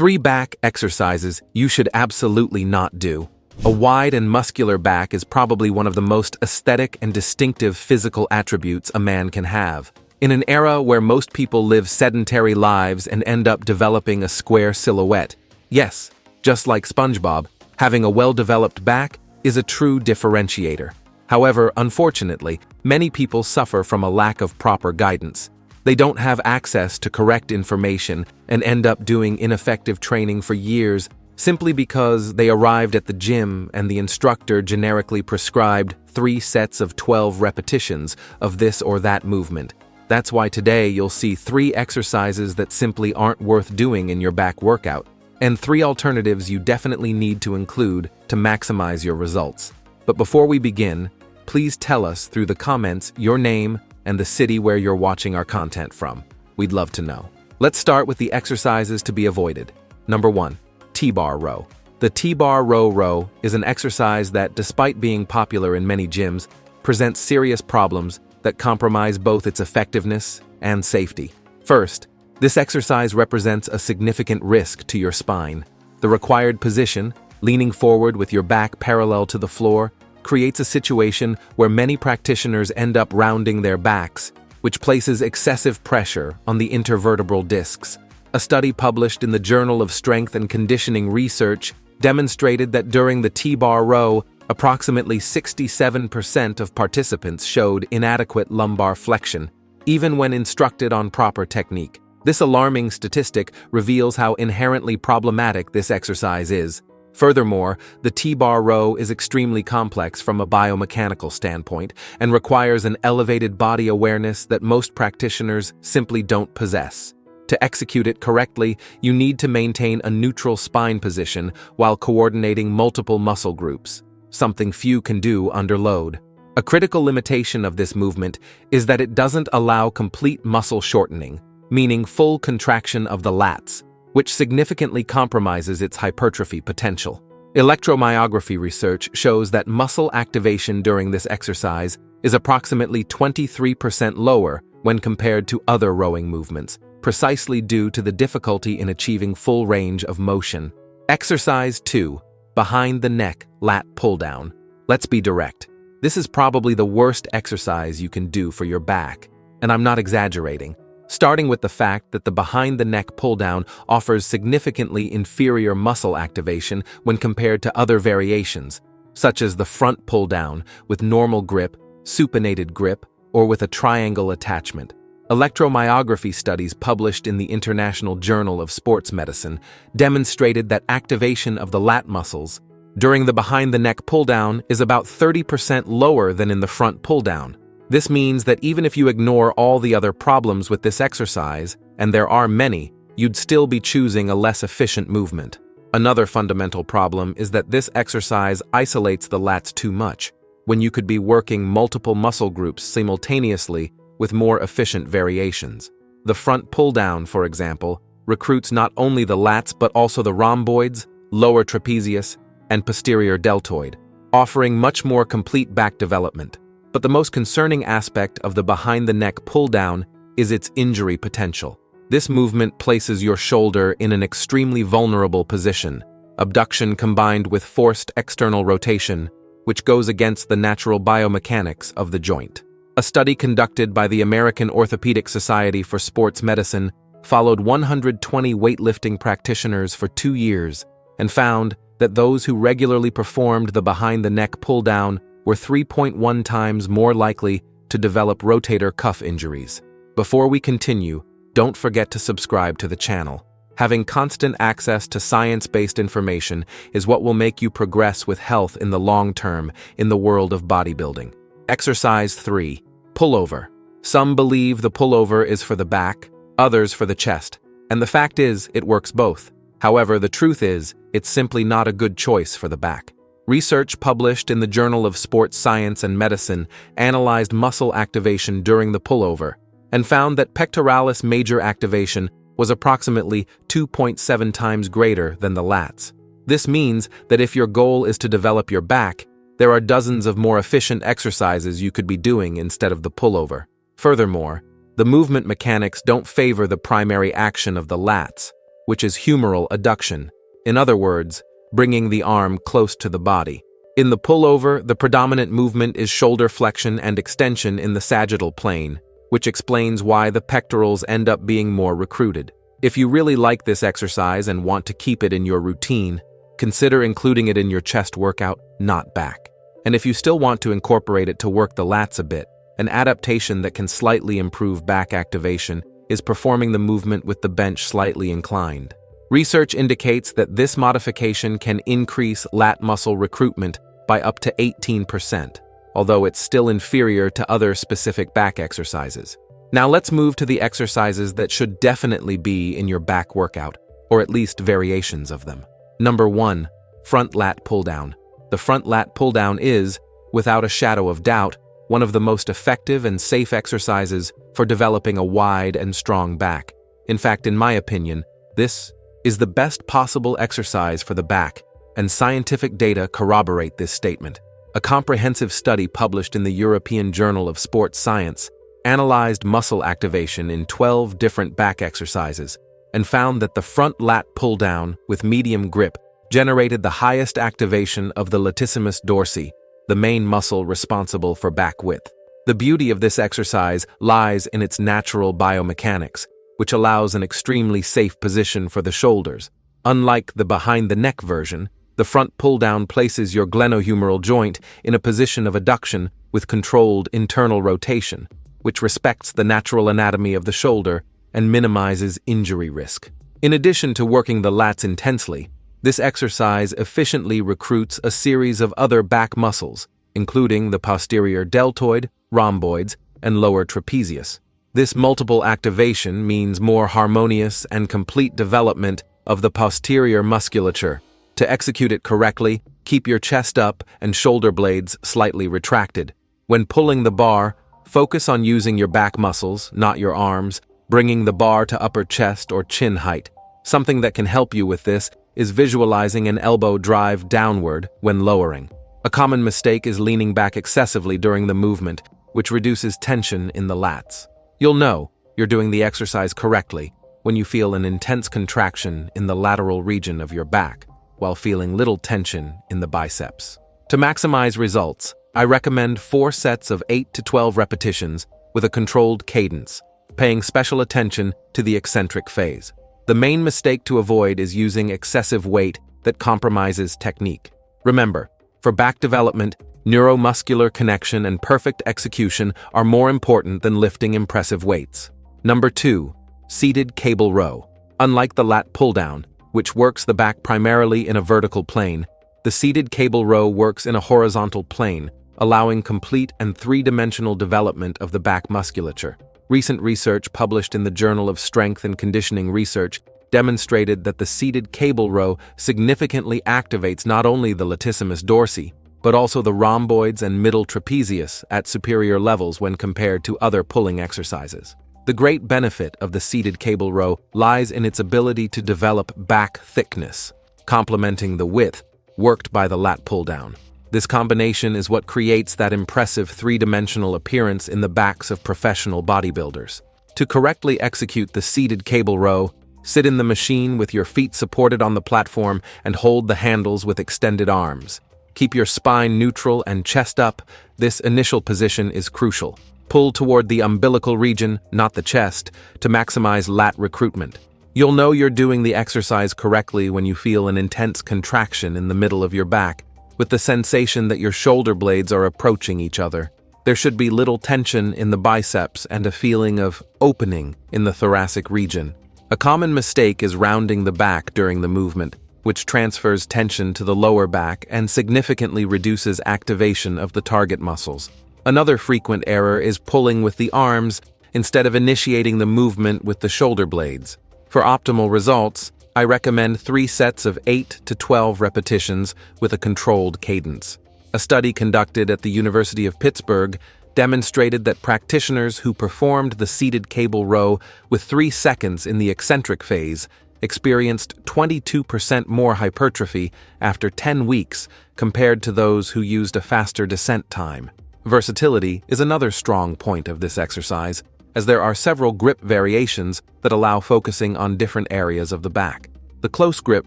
3 back exercises you should absolutely not do. A wide and muscular back is probably one of the most aesthetic and distinctive physical attributes a man can have. In an era where most people live sedentary lives and end up developing a square silhouette, yes, just like SpongeBob, having a well-developed back is a true differentiator. However, unfortunately, many people suffer from a lack of proper guidance. They don't have access to correct information and end up doing ineffective training for years simply because they arrived at the gym and the instructor generically prescribed 3 sets of 12 repetitions of this or that movement. That's why today you'll see 3 exercises that simply aren't worth doing in your back workout, and 3 alternatives you definitely need to include to maximize your results. But before we begin, please tell us through the comments your name and the city where you're watching our content from. We'd love to know. Let's start with the exercises to be avoided. Number 1. T-bar row. The T-bar row is an exercise that, despite being popular in many gyms, presents serious problems that compromise both its effectiveness and safety. First, this exercise represents a significant risk to your spine. The required position, leaning forward with your back parallel to the floor, creates a situation where many practitioners end up rounding their backs, which places excessive pressure on the intervertebral discs. A study published in the Journal of Strength and Conditioning Research demonstrated that during the T-bar row, approximately 67% of participants showed inadequate lumbar flexion, even when instructed on proper technique. This alarming statistic reveals how inherently problematic this exercise is. Furthermore, the T-bar row is extremely complex from a biomechanical standpoint and requires an elevated body awareness that most practitioners simply don't possess. To execute it correctly, you need to maintain a neutral spine position while coordinating multiple muscle groups, something few can do under load. A critical limitation of this movement is that it doesn't allow complete muscle shortening, meaning full contraction of the lats, which significantly compromises its hypertrophy potential. Electromyography research shows that muscle activation during this exercise is approximately 23% lower when compared to other rowing movements, precisely due to the difficulty in achieving full range of motion. Exercise 2. Behind the neck lat pull-down. Let's be direct. This is probably the worst exercise you can do for your back, and I'm not exaggerating. Starting with the fact that the behind-the-neck pull-down offers significantly inferior muscle activation when compared to other variations, such as the front pull-down with normal grip, supinated grip, or with a triangle attachment. Electromyography studies published in the International Journal of Sports Medicine demonstrated that activation of the lat muscles during the behind-the-neck pull-down is about 30% lower than in the front pull-down. This means that even if you ignore all the other problems with this exercise, and there are many, you'd still be choosing a less efficient movement. Another fundamental problem is that this exercise isolates the lats too much, when you could be working multiple muscle groups simultaneously with more efficient variations. The front pull-down, for example, recruits not only the lats but also the rhomboids, lower trapezius, and posterior deltoid, offering much more complete back development. But the most concerning aspect of the behind-the-neck pull-down is its injury potential. This movement places your shoulder in an extremely vulnerable position, abduction combined with forced external rotation, which goes against the natural biomechanics of the joint. A study conducted by the American Orthopedic Society for Sports Medicine followed 120 weightlifting practitioners for 2 years and found that those who regularly performed the behind-the-neck pull-down were 3.1 times more likely to develop rotator cuff injuries. Before we continue, don't forget to subscribe to the channel. Having constant access to science-based information is what will make you progress with health in the long term in the world of bodybuilding. Exercise 3. Pullover. Some believe the pullover is for the back, others for the chest, and the fact is, it works both. However, the truth is, it's simply not a good choice for the back. Research published in the Journal of Sports Science and Medicine analyzed muscle activation during the pullover and found that pectoralis major activation was approximately 2.7 times greater than the lats. This means that if your goal is to develop your back, there are dozens of more efficient exercises you could be doing instead of the pullover. Furthermore, the movement mechanics don't favor the primary action of the lats, which is humeral adduction. In other words, bringing the arm close to the body. In the pullover, the predominant movement is shoulder flexion and extension in the sagittal plane, which explains why the pectorals end up being more recruited. If you really like this exercise and want to keep it in your routine, consider including it in your chest workout, not back. And if you still want to incorporate it to work the lats a bit, an adaptation that can slightly improve back activation is performing the movement with the bench slightly inclined. Research indicates that this modification can increase lat muscle recruitment by up to 18%, although it's still inferior to other specific back exercises. Now let's move to the exercises that should definitely be in your back workout, or at least variations of them. Number 1. Front lat pull-down. The front lat pull-down is, without a shadow of doubt, one of the most effective and safe exercises for developing a wide and strong back. In fact, in my opinion, this is the best possible exercise for the back, and scientific data corroborate this statement. A comprehensive study published in the European Journal of Sports Science analyzed muscle activation in 12 different back exercises and found that the front lat pull-down with medium grip generated the highest activation of the latissimus dorsi, the main muscle responsible for back width. The beauty of this exercise lies in its natural biomechanics, which allows an extremely safe position for the shoulders. Unlike the behind-the-neck version, the front pull-down places your glenohumeral joint in a position of adduction with controlled internal rotation, which respects the natural anatomy of the shoulder and minimizes injury risk. In addition to working the lats intensely, this exercise efficiently recruits a series of other back muscles, including the posterior deltoid, rhomboids, and lower trapezius. This multiple activation means more harmonious and complete development of the posterior musculature. To execute it correctly, keep your chest up and shoulder blades slightly retracted. When pulling the bar, focus on using your back muscles, not your arms, bringing the bar to upper chest or chin height. Something that can help you with this is visualizing an elbow drive downward when lowering. A common mistake is leaning back excessively during the movement, which reduces tension in the lats. You'll know you're doing the exercise correctly when you feel an intense contraction in the lateral region of your back, while feeling little tension in the biceps. To maximize results, I recommend 4 sets of 8 to 12 repetitions with a controlled cadence, paying special attention to the eccentric phase. The main mistake to avoid is using excessive weight that compromises technique. Remember, for back development, neuromuscular connection and perfect execution are more important than lifting impressive weights. Number 2. Seated cable row. Unlike the lat pull-down, which works the back primarily in a vertical plane, the seated cable row works in a horizontal plane, allowing complete and three-dimensional development of the back musculature. Recent research published in the Journal of Strength and Conditioning Research demonstrated that the seated cable row significantly activates not only the latissimus dorsi, but also the rhomboids and middle trapezius at superior levels when compared to other pulling exercises. The great benefit of the seated cable row lies in its ability to develop back thickness, complementing the width worked by the lat pull-down. This combination is what creates that impressive three-dimensional appearance in the backs of professional bodybuilders. To correctly execute the seated cable row, sit in the machine with your feet supported on the platform and hold the handles with extended arms. Keep your spine neutral and chest up. This initial position is crucial. Pull toward the umbilical region, not the chest, to maximize lat recruitment. You'll know you're doing the exercise correctly when you feel an intense contraction in the middle of your back, with the sensation that your shoulder blades are approaching each other. There should be little tension in the biceps and a feeling of opening in the thoracic region. A common mistake is rounding the back during the movement, which transfers tension to the lower back and significantly reduces activation of the target muscles. Another frequent error is pulling with the arms instead of initiating the movement with the shoulder blades. For optimal results, I recommend 3 sets of 8 to 12 repetitions with a controlled cadence. A study conducted at the University of Pittsburgh demonstrated that practitioners who performed the seated cable row with 3 seconds in the eccentric phase experienced 22% more hypertrophy after 10 weeks compared to those who used a faster descent time. Versatility is another strong point of this exercise. as there are several grip variations that allow focusing on different areas of the back. The close grip,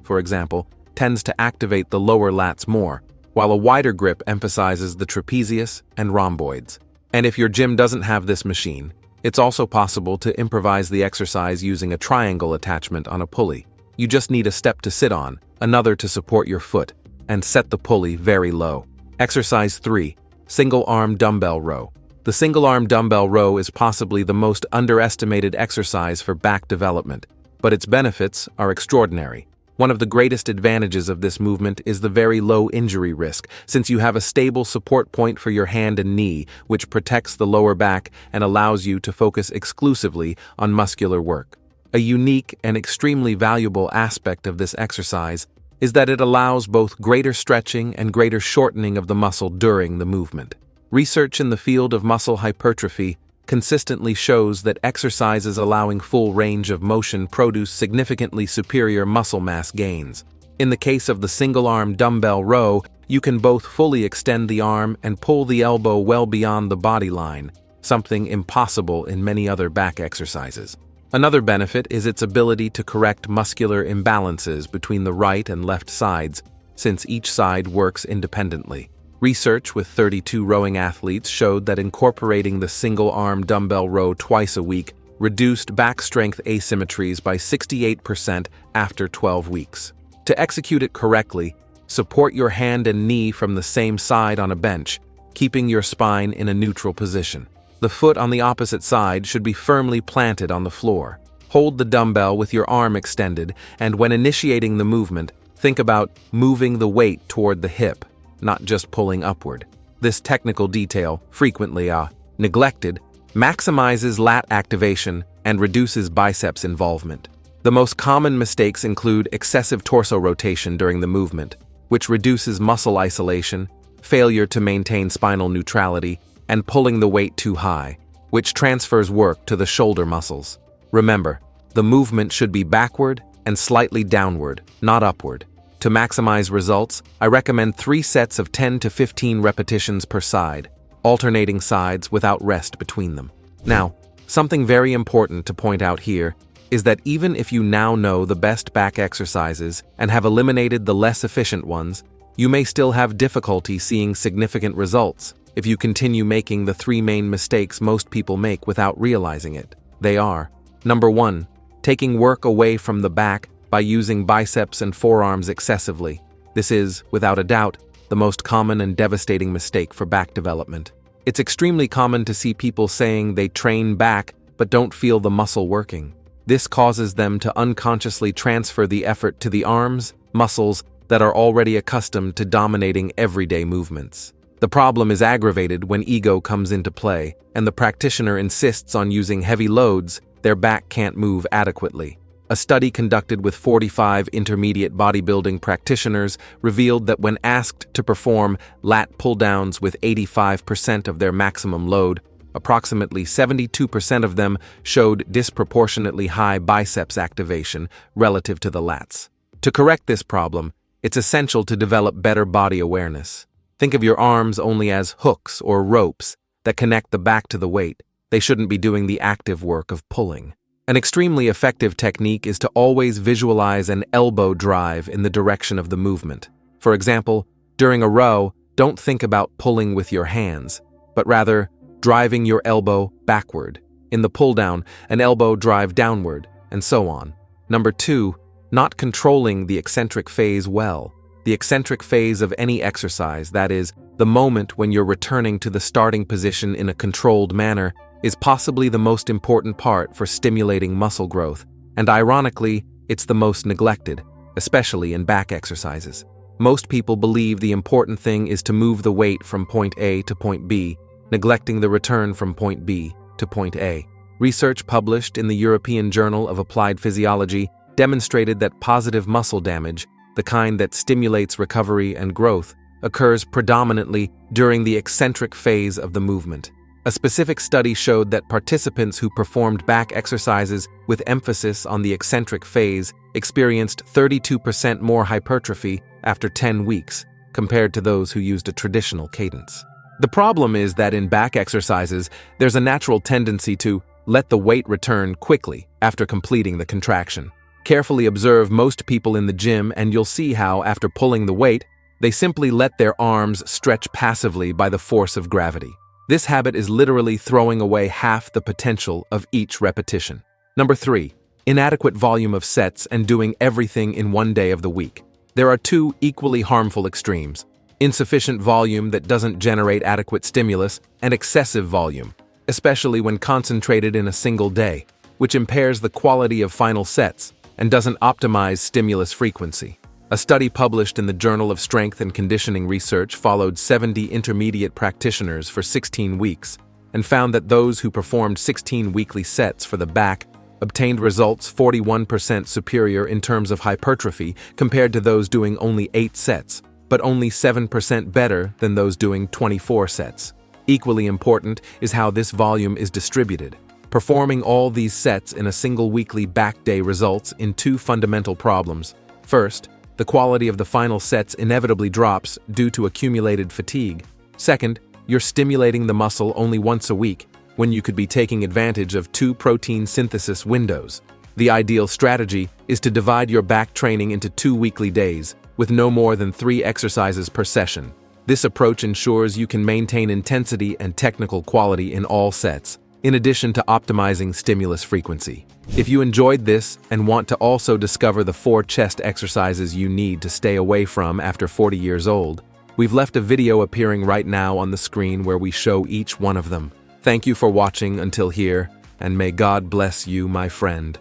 for example, tends to activate the lower lats more, while a wider grip emphasizes the trapezius and rhomboids. And if your gym doesn't have this machine, it's also possible to improvise the exercise using a triangle attachment on a pulley. You just need a step to sit on, another to support your foot, and set the pulley very low. Exercise 3. Single-arm dumbbell row. The single-arm dumbbell row is possibly the most underestimated exercise for back development, but its benefits are extraordinary. One of the greatest advantages of this movement is the very low injury risk, since you have a stable support point for your hand and knee, which protects the lower back and allows you to focus exclusively on muscular work. A unique and extremely valuable aspect of this exercise is that it allows both greater stretching and greater shortening of the muscle during the movement. Research in the field of muscle hypertrophy consistently shows that exercises allowing full range of motion produce significantly superior muscle mass gains. In the case of the single-arm dumbbell row, you can both fully extend the arm and pull the elbow well beyond the body line, something impossible in many other back exercises. Another benefit is its ability to correct muscular imbalances between the right and left sides, since each side works independently. Research with 32 rowing athletes showed that incorporating the single-arm dumbbell row twice a week reduced back strength asymmetries by 68% after 12 weeks. To execute it correctly, support your hand and knee from the same side on a bench, keeping your spine in a neutral position. The foot on the opposite side should be firmly planted on the floor. Hold the dumbbell with your arm extended, and when initiating the movement, think about moving the weight toward the hip, not just pulling upward. This technical detail, frequently neglected, maximizes lat activation and reduces biceps involvement. The most common mistakes include excessive torso rotation during the movement, which reduces muscle isolation, failure to maintain spinal neutrality, and pulling the weight too high, which transfers work to the shoulder muscles. Remember, the movement should be backward and slightly downward, not upward. To maximize results, I recommend 3 sets of 10 to 15 repetitions per side, alternating sides without rest between them. Now, something very important to point out here is that even if you now know the best back exercises and have eliminated the less efficient ones, you may still have difficulty seeing significant results if you continue making the 3 main mistakes most people make without realizing it. They are: Number 1, taking work away from the back by using biceps and forearms excessively. This is, without a doubt, the most common and devastating mistake for back development. It's extremely common to see people saying they train back but don't feel the muscle working. This causes them to unconsciously transfer the effort to the arms, muscles that are already accustomed to dominating everyday movements. The problem is aggravated when ego comes into play, and the practitioner insists on using heavy loads their back can't move adequately. A study conducted with 45 intermediate bodybuilding practitioners revealed that when asked to perform lat pull-downs with 85% of their maximum load, approximately 72% of them showed disproportionately high biceps activation relative to the lats. To correct this problem, it's essential to develop better body awareness. Think of your arms only as hooks or ropes that connect the back to the weight. They shouldn't be doing the active work of pulling. An extremely effective technique is to always visualize an elbow drive in the direction of the movement. For example, during a row, don't think about pulling with your hands, but rather driving your elbow backward. In the pull-down, an elbow drive downward, and so on. Number 2, not controlling the eccentric phase well. The eccentric phase of any exercise, that is, the moment when you're returning to the starting position in a controlled manner, is possibly the most important part for stimulating muscle growth, and ironically, it's the most neglected, especially in back exercises. Most people believe the important thing is to move the weight from point A to point B, neglecting the return from point B to point A. Research published in the European Journal of Applied Physiology demonstrated that positive muscle damage, the kind that stimulates recovery and growth, occurs predominantly during the eccentric phase of the movement. A specific study showed that participants who performed back exercises with emphasis on the eccentric phase experienced 32% more hypertrophy after 10 weeks compared to those who used a traditional cadence. The problem is that in back exercises, there's a natural tendency to Let the weight return quickly after completing the contraction. Carefully observe most people in the gym and you'll see how, after pulling the weight, they simply let their arms stretch passively by the force of gravity. This habit is literally throwing away half the potential of each repetition. Number 3. Inadequate volume of sets and doing everything in one day of the week. There are two equally harmful extremes: insufficient volume that doesn't generate adequate stimulus, and excessive volume, especially when concentrated in a single day, which impairs the quality of final sets and doesn't optimize stimulus frequency. A study published in the Journal of Strength and Conditioning Research followed 70 intermediate practitioners for 16 weeks and found that those who performed 16 weekly sets for the back obtained results 41% superior in terms of hypertrophy compared to those doing only 8 sets, but only 7% better than those doing 24 sets. Equally important is how this volume is distributed. Performing all these sets in a single weekly back day results in two fundamental problems. First, the quality of the final sets inevitably drops due to accumulated fatigue. Second, you're stimulating the muscle only once a week, when you could be taking advantage of 2 protein synthesis windows. The ideal strategy is to divide your back training into 2 weekly days, with no more than 3 exercises per session. This approach ensures you can maintain intensity and technical quality in all sets, in addition to optimizing stimulus frequency. If you enjoyed this and want to also discover the 4 chest exercises you need to stay away from after 40 years old, we've left a video appearing right now on the screen where we show each one of them. Thank you for watching until here, and may God bless you, my friend.